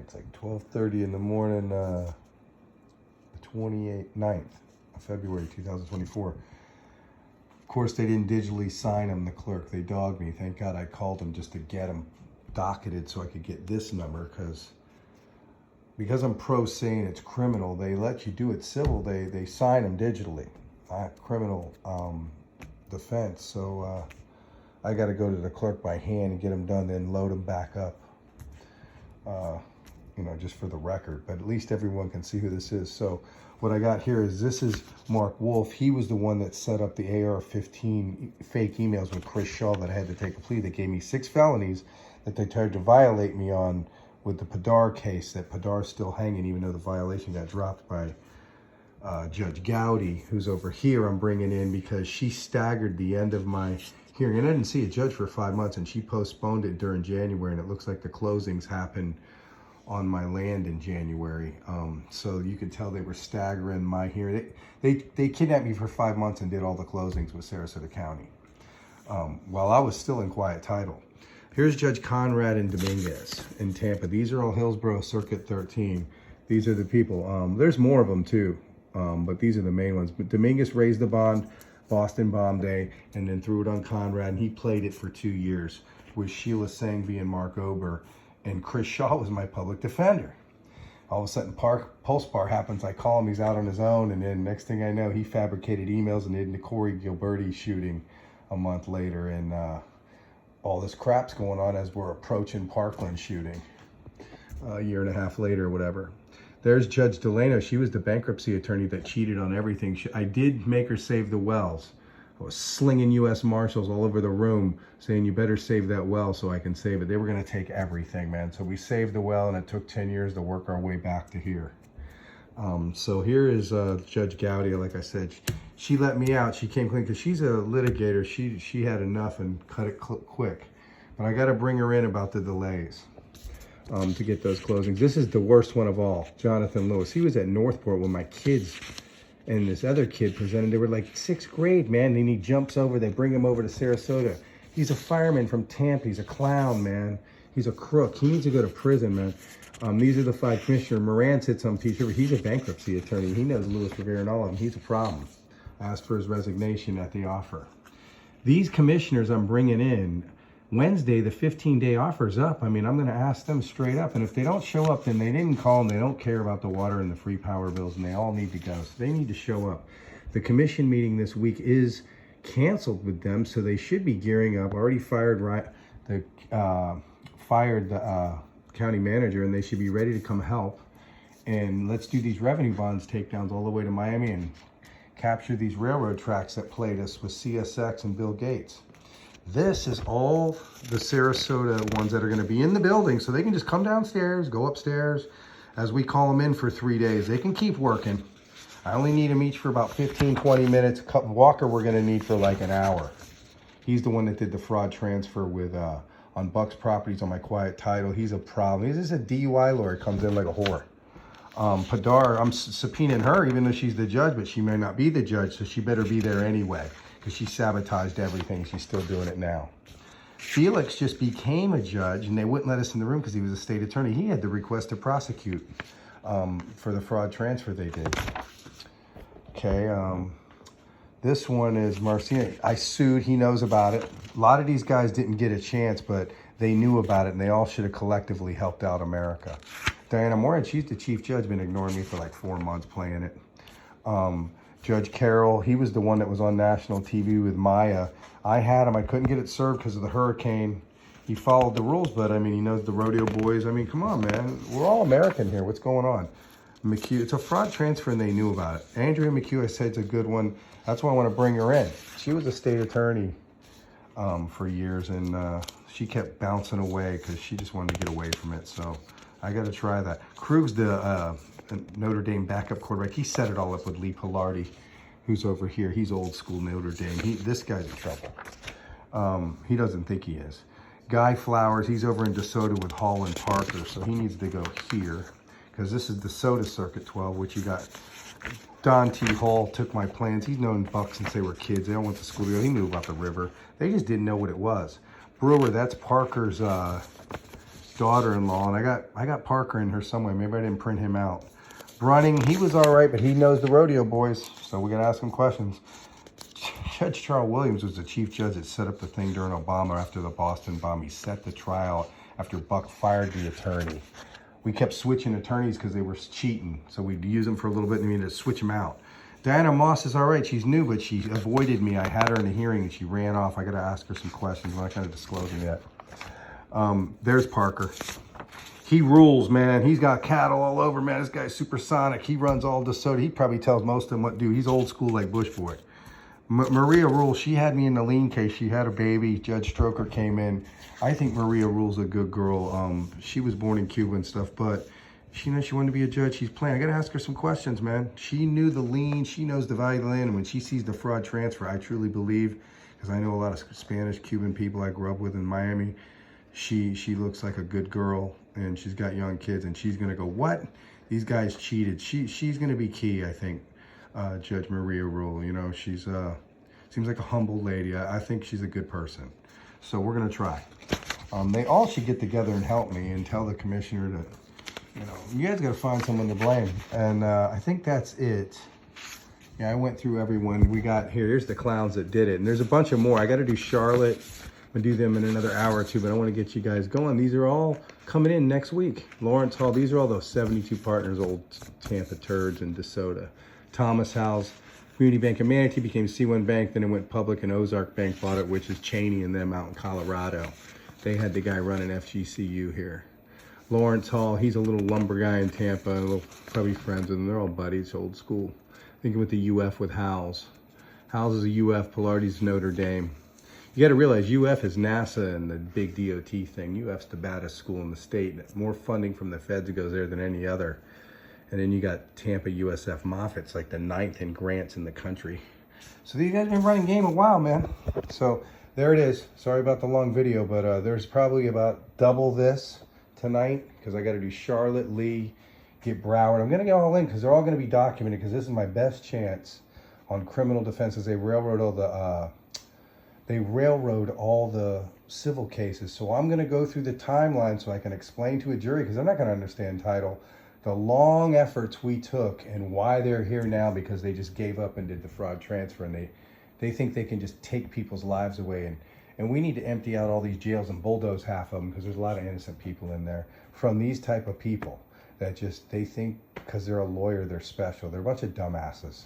It's like 12:30 in the morning, the 9th of February 2024. Of course, they didn't digitally sign them, the clerk. They dogged me. Thank God I called them just to get them docketed so I could get this number, because I'm pro saying it's criminal. They let you do it civil. They sign them digitally, not criminal defense. So I got to go to the clerk by hand and get them done, then load them back up. Just for the record, but at least everyone can see who this is. So what I got here is, this is Mark Wolf. He was the one that set up the AR-15 fake emails with Chris Shaw that I had to take a plea. They gave me 6 felonies that they tried to violate me on with the Padar case, that Padar's still hanging, even though the violation got dropped by Judge Gowdy, who's over here. I'm bringing in because she staggered the end of my hearing. And I didn't see a judge for 5 months, and she postponed it during January, and it looks like the closings happened on my land in January. So you could tell they were staggering my hearing. They kidnapped me for 5 months and did all the closings with Sarasota County while I was still in quiet title. Here's Judge Conrad and Dominguez in Tampa. These are all Hillsborough Circuit 13. These are the people. There's more of them too, but these are the main ones. But Dominguez raised the bond, Boston Bomb Day, and then threw it on Conrad, and he played it for 2 years with Sheila Sangvi and Mark Ober. And Chris Shaw was my public defender. All of a sudden, Pulse Bar happens. I call him, he's out on his own. And then next thing I know, he fabricated emails and did the Corey Gilberti shooting a month later. And all this crap's going on as we're approaching Parkland shooting a year and a half later or whatever. There's Judge Delano. She was the bankruptcy attorney that cheated on everything. I did make her save the wells. I was slinging U.S. Marshals all over the room saying, you better save that well so I can save it. They were going to take everything, man. So we saved the well, and it took 10 years to work our way back to here. So here is Judge Gowdy. Like I said, she let me out. She came clean because she's a litigator. She had enough and cut it quick. But I got to bring her in about the delays to get those closings. This is the worst one of all, Jonathan Lewis. He was at Northport when my kids and this other kid presented. They were like 6th grade, man. And he jumps over. They bring him over to Sarasota. He's a fireman from Tampa. He's a clown, man. He's a crook. He needs to go to prison, man. These are the 5 commissioners. Moran sits on teacher. He's a bankruptcy attorney. He knows Louis Rivera and all of them. He's a problem. I asked for his resignation at the offer. These commissioners I'm bringing in, Wednesday, the 15-day offer's up. I mean, I'm going to ask them straight up. And if they don't show up, then they didn't call and they don't care about the water and the free power bills, and they all need to go. So they need to show up. The commission meeting this week is canceled with them, so they should be gearing up. Already fired the county manager, and they should be ready to come help. And let's do these revenue bonds takedowns all the way to Miami and capture these railroad tracks that played us with CSX and Bill Gates. This is all the Sarasota ones that are going to be in the building, so they can just come downstairs, go upstairs, as we call them in for 3 days. They can keep working. I only need them each for about 15, 20 minutes. Walker we're going to need for like an hour. He's the one that did the fraud transfer with on Buck's properties on my quiet title. He's a problem. He's just a DUI lawyer, comes in like a whore. Padar, I'm subpoenaing her even though she's the judge, but she may not be the judge, so she better be there anyway because she sabotaged everything. She's still doing it now. Felix just became a judge, and they wouldn't let us in the room because he was a state attorney. He had the request to prosecute for the fraud transfer they did. Okay, this one is Marcia. I sued. He knows about it. A lot of these guys didn't get a chance, but they knew about it, and they all should have collectively helped out America. Diana Moran, she's the chief judge, been ignoring me for like 4 months playing it. Judge Carroll, he was the one that was on national TV with Maya. I had him. I couldn't get it served because of the hurricane. He followed the rules, but I mean, he knows the rodeo boys. I mean, come on, man. We're all American here. What's going on? McHugh, it's a fraud transfer, and they knew about it. Andrea McHugh, I said, it's a good one. That's why I want to bring her in. She was a state attorney for years, and she kept bouncing away because she just wanted to get away from it. So I got to try that. Krug's the Notre Dame backup quarterback. He set it all up with Lee Pilardi, who's over here. He's old school Notre Dame. This guy's in trouble. He doesn't think he is. Guy Flowers, he's over in DeSoto with Hall and Parker, so he needs to go here because this is DeSoto Circuit 12, which you got. Don T. Hall took my plans. He's known Buck since they were kids. They all went to school together. He knew about the river. They just didn't know what it was. Brewer, that's Parker's daughter-in-law, and I got Parker in here somewhere. Maybe I didn't print him out. Brunning, he was all right, but he knows the rodeo, boys, so we're gonna ask him questions. Judge Charles Williams was the chief judge that set up the thing during Obama after the Boston bomb. He set the trial after Buck fired the attorney. We kept switching attorneys because they were cheating, so we'd use them for a little bit and we had to switch them out. Diana Moss is all right. She's new, but she avoided me. I had her in a hearing and she ran off. I got to ask her some questions. I'm not going to disclose them yet. There's Parker. He rules, man. He's got cattle all over, man. This guy's supersonic. He runs all DeSoto. He probably tells most of them what to do. He's old school like Bush boy. Maria Rule, she had me in the lien case. She had a baby. Judge Stroker came in. I think Maria Rule's a good girl. She was born in Cuba and stuff, but she knows she wanted to be a judge. She's playing. I got to ask her some questions, man. She knew the lien. She knows the value of the land. And when she sees the fraud transfer, I truly believe, because I know a lot of Spanish, Cuban people I grew up with in Miami, she looks like a good girl, and she's got young kids, and she's going to go, what? These guys cheated. She's going to be key, I think, Judge Maria Rule. You know, she's seems like a humble lady. I think she's a good person. So we're going to try. They all should get together and help me and tell the commissioner that, you know, you guys got to find someone to blame. And I think that's it. Yeah, I went through everyone we got here. Here's the clowns that did it. And there's a bunch of more. I got to do Charlotte. I'm going to do them in another hour or two, but I want to get you guys going. These are all coming in next week. Lawrence Hall. These are all those 72 partners, old Tampa turds in DeSoto. Thomas House. Community Bank of Manatee became C1 Bank. Then it went public and Ozark Bank bought it, which is Cheney and them out in Colorado. They had the guy running FGCU here. Lawrence Hall, he's a little lumber guy in Tampa, a little probably friends with him. They're all buddies, old school. Thinking with the UF with Howells. Howells is a UF, Pilardi's Notre Dame. You got to realize UF is NASA and the big DOT thing. UF's the baddest school in the state. More funding from the feds goes there than any other. And then you got Tampa USF Moffitt's like the 9th in grants in the country. So these guys have been running game a while, man. So there it is. Sorry about the long video, but there's probably about double this tonight because I got to do Charlotte, Lee, get Broward. I'm going to get all in because they're all going to be documented because this is my best chance on criminal defenses. They railroad all the civil cases. So I'm going to go through the timeline so I can explain to a jury, because they're not going to understand title, the long efforts we took and why they're here now, because they just gave up and did the fraud transfer, and they think they can just take people's lives away. And we need to empty out all these jails and bulldoze half of them, because there's a lot of innocent people in there from these type of people that just, they think because they're a lawyer, they're special. They're a bunch of dumbasses.